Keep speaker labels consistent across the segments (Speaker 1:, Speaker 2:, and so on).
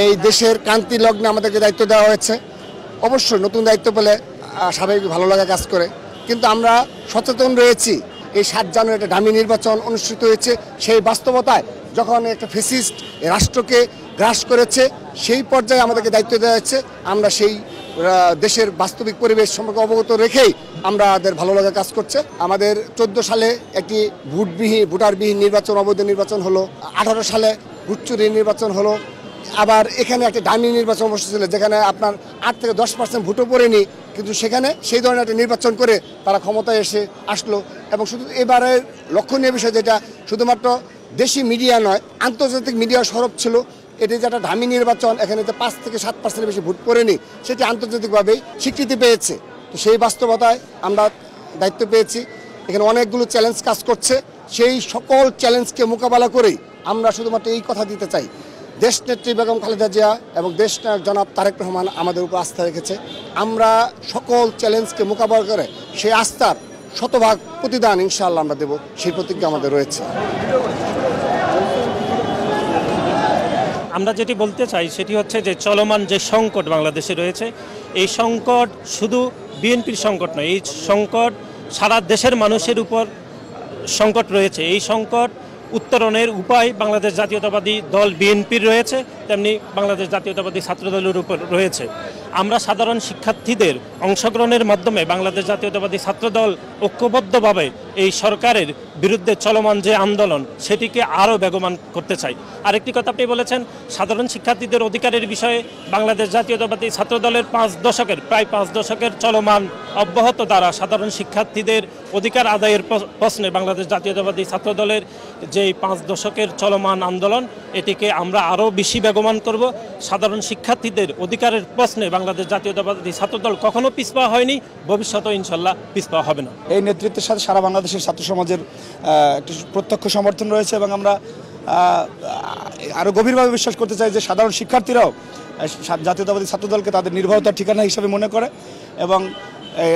Speaker 1: এই দেশের ক্রান্তি লগ্নে আমাদেরকে দায়িত্ব দেওয়া হয়েছে। অবশ্যই নতুন দায়িত্ব পেলে স্বাভাবিক ভালো লাগা কাজ করে, কিন্তু আমরা সচেতন রয়েছি। এই 7 জানুয়ারি একটা ডামি নির্বাচন অনুষ্ঠিত হয়েছে, সেই বাস্তবতায় যখন একটা ফ্যাসিস্ট রাষ্ট্রকে গ্রাস করেছে, সেই পর্যায়ে আমাদেরকে দায়িত্ব দেওয়া হচ্ছে। আমরা সেই দেশের বাস্তবিক পরিবেশ সম্পর্কে অবগত রেখেই আমাদের ভালো লাগা কাজ করছে। আমাদের 14 সালে একটি ভোটারবিহীন নির্বাচন, অবৈধ নির্বাচন হলো। 18 সালে ভোটচুরি নির্বাচন হলো। আবার এখানে একটা ডামি নির্বাচন অনুষ্ঠিত ছিল, যেখানে আপনার 8 থেকে 10% ভোটও পড়েনি, কিন্তু সেখানে সেই ধরনের একটা নির্বাচন করে তারা ক্ষমতায় আসলো। এবং শুধু এবারের লক্ষণীয় বিষয় যেটা, শুধুমাত্র দেশি মিডিয়া নয়, আন্তর্জাতিক মিডিয়া সরব ছিল। এটি যেটা ডামি নির্বাচন, এখানে যে 5 থেকে 7% বেশি ভোট পড়েনি, সেটি আন্তর্জাতিকভাবেই স্বীকৃতি পেয়েছে। তো সেই বাস্তবতায় আমরা দায়িত্ব পেয়েছি। এখানে অনেকগুলো চ্যালেঞ্জ কাজ করছে, সেই সকল চ্যালেঞ্জকে মোকাবেলা করেই আমরা শুধুমাত্র এই কথা দিতে চাই, দেশনেত্রী বেগম খালেদা জিয়া এবং দেশনায়ক জনাব তারেক রহমান আমাদের উপর আস্থা রেখেছে। আমরা সকল চ্যালেঞ্জকে মোকাবেলা করে সেই আস্থার শতভাগ প্রতিদান ইনশাআল্লাহ আমরা দেব, সেই প্রতিজ্ঞা আমাদের রয়েছে।
Speaker 2: আমরা যেটি বলতে চাই সেটি হচ্ছে যে চলমান যে সংকট বাংলাদেশে রয়েছে, এই সংকট শুধু বিএনপির সংকট নয়, এই সংকট সারা দেশের মানুষের উপর সংকট রয়েছে। এই সংকট উত্তরণের উপায় বাংলাদেশ জাতীয়তাবাদী দল বিএনপির রয়েছে, তেমনি বাংলাদেশ জাতীয়তাবাদী ছাত্রদলের উপর রয়েছে। আমরা সাধারণ শিক্ষার্থীদের অংশগ্রহণের মাধ্যমে বাংলাদেশ জাতীয়তাবাদী ছাত্রদল ঐক্যবদ্ধভাবে এই সরকারের বিরুদ্ধে চলমান যে আন্দোলন সেটিকে আরও বেগবান করতে চাই। আরেকটি কথা আপনি বলেছেন, সাধারণ শিক্ষার্থীদের অধিকারের বিষয়ে বাংলাদেশ জাতীয়তাবাদী ছাত্রদলের প্রায় 5 দশকের চলমান অব্যাহত দ্বারা সাধারণ শিক্ষার্থীদের অধিকার আদায়ের প্রশ্নে বাংলাদেশ জাতীয়তাবাদী ছাত্রদলের যেই 5 দশকের চলমান আন্দোলন, এটিকে আমরা আরও বেশি বেগবান করব। সাধারণ শিক্ষার্থীদের অধিকারের প্রশ্নে বাংলাদেশ জাতীয়তাবাদী ছাত্রদল কখনো পিছপা হয়নি, ভবিষ্যতেও ইনশাল্লাহ পিছপা হবে না।
Speaker 3: এই নেতৃত্বের সাথে সারা বাংলাদেশের ছাত্র সমাজের একটি প্রত্যক্ষ সমর্থন রয়েছে, এবং আমরা আরও গভীরভাবে বিশ্বাস করতে চাই যে সাধারণ শিক্ষার্থীরাও জাতীয়তাবাদী ছাত্রদলকে তাদের নির্ভরতার ঠিকানা হিসাবে মনে করে। এবং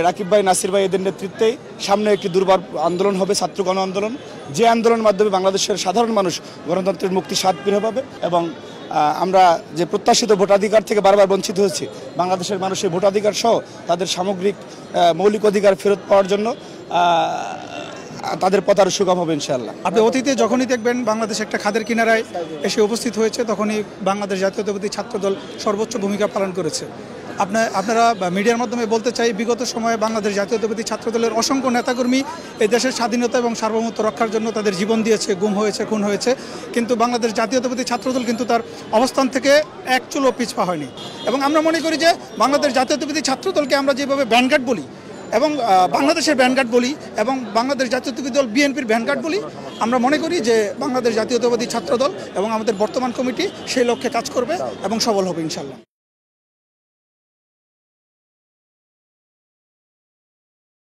Speaker 3: রাকিব ভাই, নাসির ভাই এদের নেতৃত্বেই সামনে একটি দুর্বার আন্দোলন হবে, ছাত্র গণ আন্দোলন, যে আন্দোলনের মাধ্যমে বাংলাদেশের সাধারণ মানুষ গণতন্ত্রের মুক্তি স্বাদ ফিরে পাবে। এবং আমরা যে প্রত্যাশিত ভোটাধিকার থেকে বারবার বঞ্চিত হয়েছি, বাংলাদেশের মানুষের ভোটাধিকার সহ তাদের সামগ্রিক মৌলিক অধিকার ফেরত পাওয়ার জন্য তাদের পথ আরও সুগম হবে ইনশাআল্লাহ।
Speaker 4: আপনি অতীতে যখনই দেখবেন বাংলাদেশ একটা খাদের কিনারায় এসে উপস্থিত হয়েছে, তখনই বাংলাদেশ জাতীয়তাবাদী ছাত্রদল সর্বোচ্চ ভূমিকা পালন করেছে। আপনারা মিডিয়ার মাধ্যমে বলতে চাই, বিগত সময়ে বাংলাদেশ জাতীয়তাবাদী ছাত্রদলের অসংখ্য নেতাকর্মী এই দেশের স্বাধীনতা এবং সার্বভৌমত্ব রক্ষার জন্য তাদের জীবন দিয়েছে, গুম হয়েছে, খুন হয়েছে, কিন্তু বাংলাদেশ জাতীয়তাবাদী ছাত্রদল কিন্তু তার অবস্থান থেকে এক চুলও পিছপা হয়নি। এবং আমরা মনে করি যে বাংলাদেশ জাতীয়তাবাদী ছাত্রদলকে আমরা যেভাবে ভ্যানগার্ড বলি এবং বাংলাদেশের ভ্যানগার্ড বলি এবং বাংলাদেশ জাতীয়তাবাদী দল বিএনপির ভ্যানগার্ড বলি, আমরা মনে করি যে বাংলাদেশ জাতীয়তাবাদী ছাত্রদল এবং আমাদের বর্তমান কমিটি সেই লক্ষ্যে কাজ করবে এবং সফল হবে ইনশাআল্লাহ।